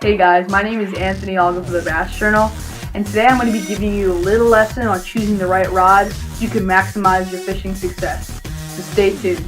Hey guys, my name is Anthony Alga for the Bass Journal, and today I'm going to be giving you a little lesson on choosing the right rod so you can maximize your fishing success. So stay tuned.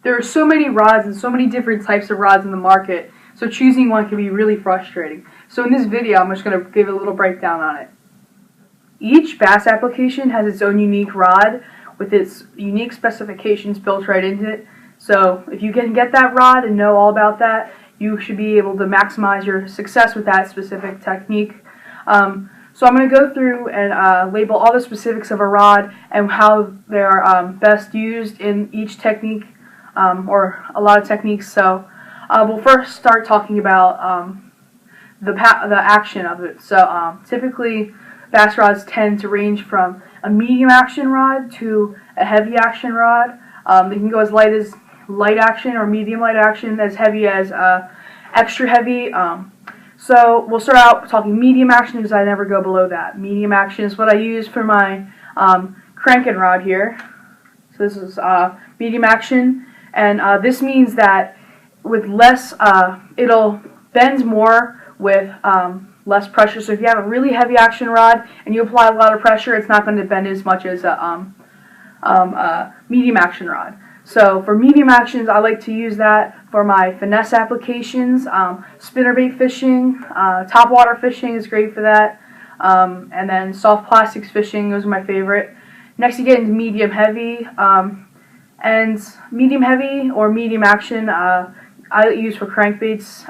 There are so many rods and so many different types of rods in the market, so choosing one can be really frustrating. So in this video, I'm just going to give a little breakdown on it. Each bass application has its own unique rod with its unique specifications built right into it. So if you can get that rod and know all about that, you should be able to maximize your success with that specific technique. So I'm going to go through and label all the specifics of a rod and how they're best used in each technique. Or a lot of techniques. So we'll first start talking about the action of it. So typically bass rods tend to range from a medium action rod to a heavy action rod. They can go as light action or medium light action, as heavy as extra heavy. So we'll start out talking medium action because I never go below that. Medium action is what I use for my cranking rod here. So this is medium action. And this means that with less, it'll bend more with less pressure. So if you have a really heavy action rod and you apply a lot of pressure, it's not going to bend as much as a medium action rod. So for medium actions, I like to use that for my finesse applications. Spinnerbait fishing, topwater fishing is great for that. And then soft plastics fishing, those are my favorite. Next you get into medium heavy. And medium heavy or medium action, I use for crankbaits.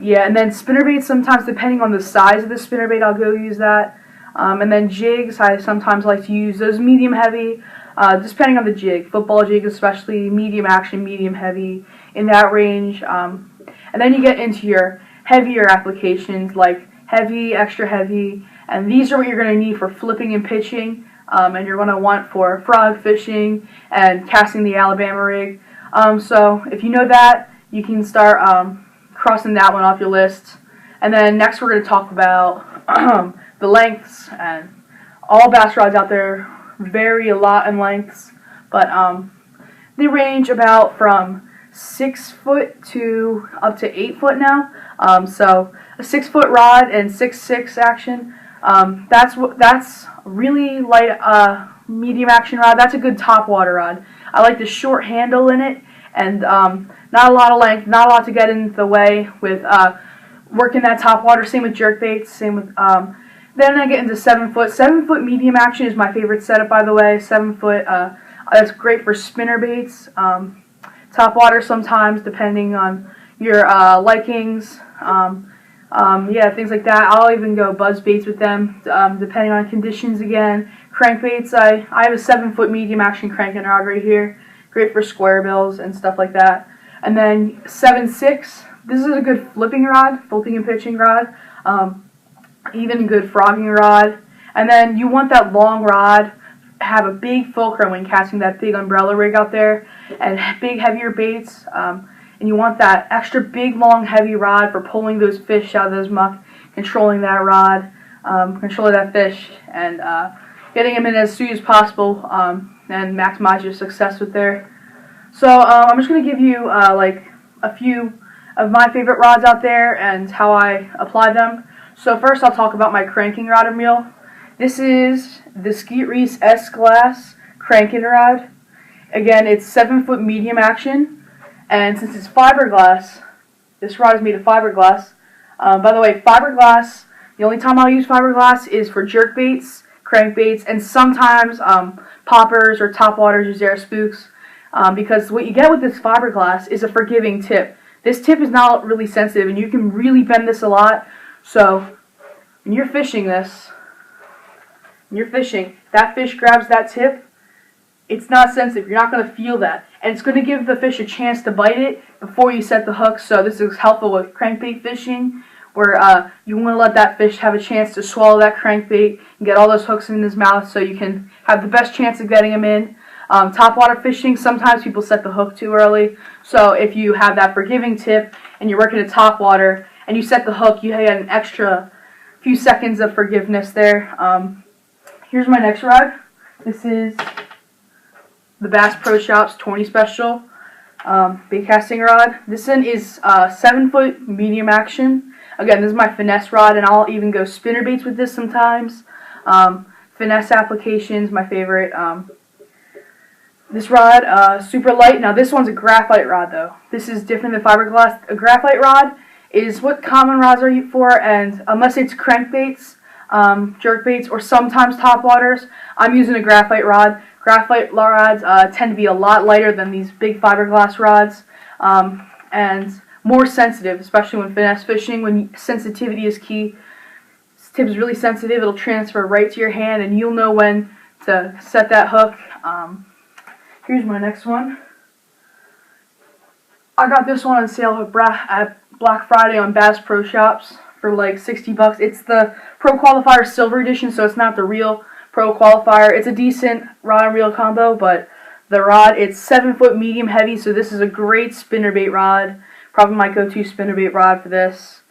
Yeah, and then spinnerbaits, sometimes depending on the size of the spinnerbait, I'll go use that. And then jigs, I sometimes like to use those medium heavy, depending on the jig. Football jig especially, medium action, medium heavy, in that range. And then you get into your heavier applications like heavy, extra heavy, and these are what you're going to need for flipping and pitching. And you're going to want for frog fishing and casting the Alabama rig. So if you know that, you can start crossing that one off your list. And then next we're going to talk about the lengths. And all bass rods out there vary a lot in lengths, but they range about from 6 foot to up to 8 foot now. So a 6 foot rod and 6.6 action. That's really light medium action rod. That's a good topwater rod. I like the short handle in it and not a lot of length, not a lot to get in the way with working that topwater. Same with jerkbaits. Same with then I get into 7 foot. 7 foot medium action is my favorite setup, by the way. 7 foot. That's great for spinnerbaits. Topwater sometimes, depending on your likings. Yeah, things like that. I'll even go buzz baits with them, depending on conditions again. Crankbaits, I have a 7 foot medium action cranking rod right here. Great for square bills and stuff like that. And then 7.6, this is a good flipping and pitching rod. Even a good frogging rod. And then you want that long rod, have a big fulcrum when casting that big umbrella rig out there, and big heavier baits. And you want that extra big, long, heavy rod for pulling those fish out of those muck, controlling that rod, controlling that fish, and getting them in as soon as possible, and maximize your success with there. So I'm just going to give you like a few of my favorite rods out there and how I apply them. So first I'll talk about my cranking rod and reel. This is the Skeet Reese S-Glass cranking rod. Again, it's 7 foot medium action. And since it's fiberglass, this rod is made of fiberglass. By the way, fiberglass, the only time I'll use fiberglass is for jerk baits, crankbaits, and sometimes poppers or topwaters or Zara spooks. Because what you get with this fiberglass is a forgiving tip. This tip is not really sensitive, and you can really bend this a lot. So when you're fishing this, that fish grabs that tip, it's not sensitive. You're not going to feel that. And it's going to give the fish a chance to bite it before you set the hook. So this is helpful with crankbait fishing, where you want to let that fish have a chance to swallow that crankbait and get all those hooks in his mouth so you can have the best chance of getting him in. Topwater fishing, sometimes people set the hook too early. So if you have that forgiving tip and you're working at topwater and you set the hook, you get an extra few seconds of forgiveness there. Here's my next rod. This is the Bass Pro Shops 20 Special bait casting rod. This one is 7-foot medium action. Again, this is my finesse rod, and I'll even go spinner baits with this sometimes. Finesse applications, my favorite. This rod, super light. Now this one's a graphite rod though. This is different than fiberglass. A graphite rod is what common rods are for, and unless it's crankbaits, jerk baits, or sometimes topwaters, I'm using a graphite rod. Graphite rods tend to be a lot lighter than these big fiberglass rods, and more sensitive, especially when finesse fishing, when sensitivity is key. This tip is really sensitive. It'll transfer right to your hand, and you'll know when to set that hook. Here's my next one. I got this one on sale at Black Friday on Bass Pro Shops for like $60. It's the Pro Qualifier Silver Edition, so it's not the real Pro Qualifier. It's a decent rod and reel combo, but the rod, it's 7-foot medium heavy, so this is a great spinnerbait rod. Probably my go-to spinnerbait rod for this.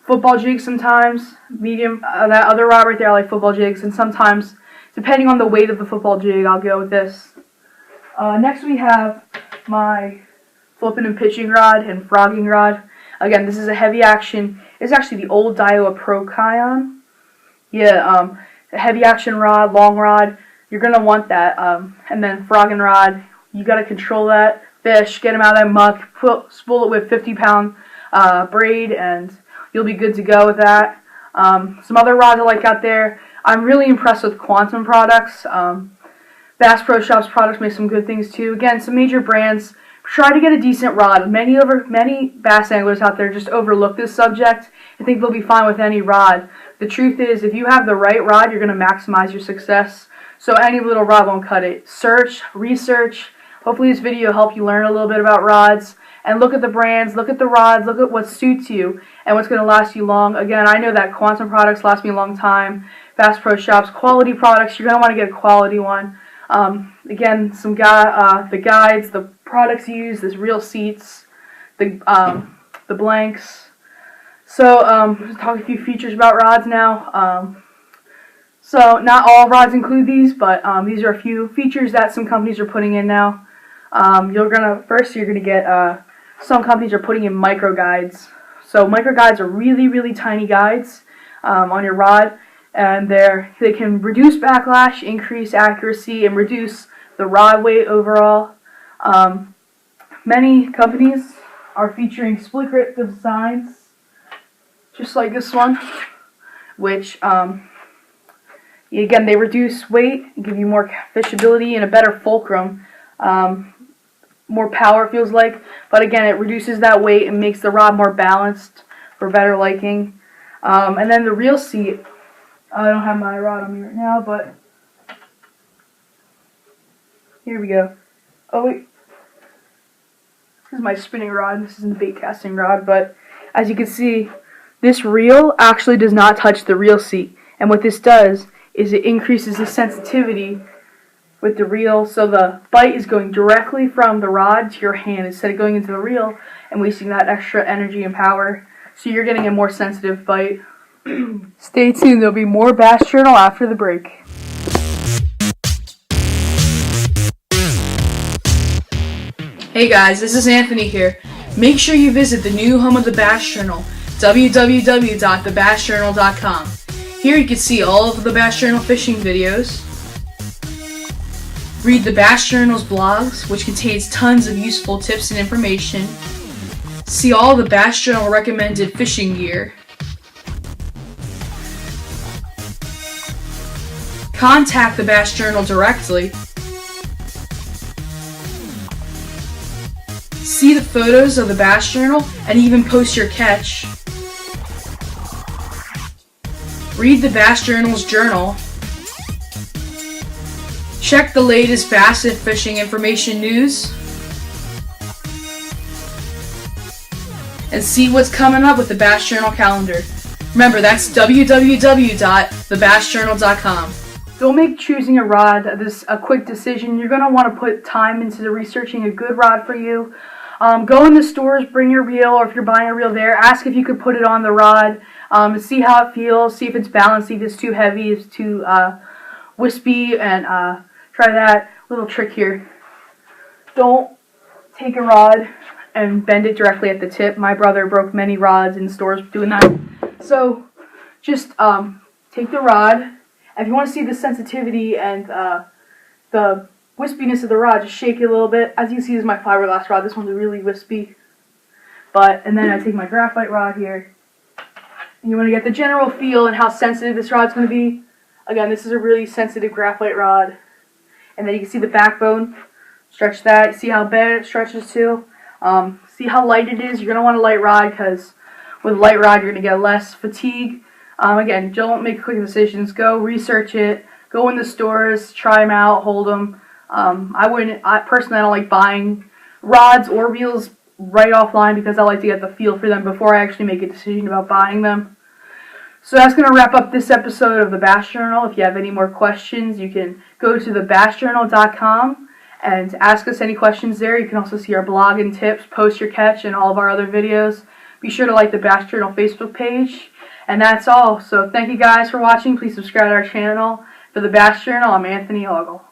Football jigs sometimes, medium. That other rod right there, I like football jigs, and sometimes, depending on the weight of the football jig, I'll go with this. Next we have my flipping and pitching rod and frogging rod. Again, this is a heavy action. It's actually the old Daiwa Pro Kion. Yeah, a heavy action rod, long rod. You're going to want that. And then frogging rod, you got to control that fish, get him out of that muck, spool it with 50-pound braid, and you'll be good to go with that. Some other rods I like out there. I'm really impressed with Quantum products. Bass Pro Shops products make some good things too. Again, some major brands. Try to get a decent rod. Many bass anglers out there just overlook this subject and think they'll be fine with any rod. The truth is, if you have the right rod, you're going to maximize your success. So any little rod won't cut it. Search, research. Hopefully this video will help you learn a little bit about rods. And look at the brands, look at the rods, look at what suits you and what's going to last you long. Again, I know that Quantum products last me a long time. Bass Pro Shops, quality products, you're going to want to get a quality one. Again, the guides, the products used, the reel seats, the blanks. So, talk a few features about rods now. So, not all rods include these, but these are a few features that some companies are putting in now. You're gonna get some companies are putting in micro guides. So micro guides are really, really tiny guides on your rod, and they can reduce backlash, increase accuracy, and reduce the rod weight overall. Many companies are featuring split grip designs, just like this one, which again, they reduce weight, give you more fishability and a better fulcrum. More power, it feels like, but again, it reduces that weight and makes the rod more balanced for better liking. And then the reel seat, I don't have my rod on me right now, but here we go. Oh wait, this is my spinning rod, this isn't the bait casting rod, but as you can see, this reel actually does not touch the reel seat, and what this does is it increases the sensitivity with the reel, so the bite is going directly from the rod to your hand instead of going into the reel and wasting that extra energy and power. So you're getting a more sensitive bite. Stay tuned, there'll be more Bass Journal after the break. Hey guys, this is Anthony here. Make sure you visit the new home of the Bass Journal, www.thebassjournal.com. Here you can see all of the Bass Journal fishing videos, Read the Bass Journal's blogs, which contains tons of useful tips and information. See all the Bass Journal recommended fishing gear. Contact the Bass Journal directly. See the photos of the Bass Journal and even post your catch. Read the Bass Journal's journal. Check the latest bass fishing information news. And see what's coming up with the Bass Journal calendar. Remember, that's www.thebassjournal.com. Don't make choosing a rod a quick decision. You're going to want to put time into researching a good rod for you. Go in the stores, bring your reel, or if you're buying a reel there, ask if you could put it on the rod, see how it feels, see if it's balanced, see if it's too heavy, if it's too wispy, and try that little trick here. Don't take a rod and bend it directly at the tip. My brother broke many rods in stores doing that. So just take the rod. If you want to see the sensitivity and the wispiness of the rod, just shake it a little bit. As you can see, this is my fiberglass rod. This one's really wispy. And then I take my graphite rod here. And you want to get the general feel and how sensitive this rod's going to be. Again, this is a really sensitive graphite rod. And then you can see the backbone. Stretch that. See how bad it stretches too. See how light it is. You're going to want a light rod because with a light rod you're going to get less fatigue. Again, don't make quick decisions. Go research it. Go in the stores. Try them out. Hold them. Personally, I don't like buying rods or reels right offline because I like to get the feel for them before I actually make a decision about buying them. So that's going to wrap up this episode of the Bass Journal. If you have any more questions, you can go to thebassjournal.com and ask us any questions there. You can also see our blog and tips, post your catch, and all of our other videos. Be sure to like the Bass Journal Facebook page. And that's all. So thank you guys for watching. Please subscribe to our channel. For the Bass Journal, I'm Anthony Ogle.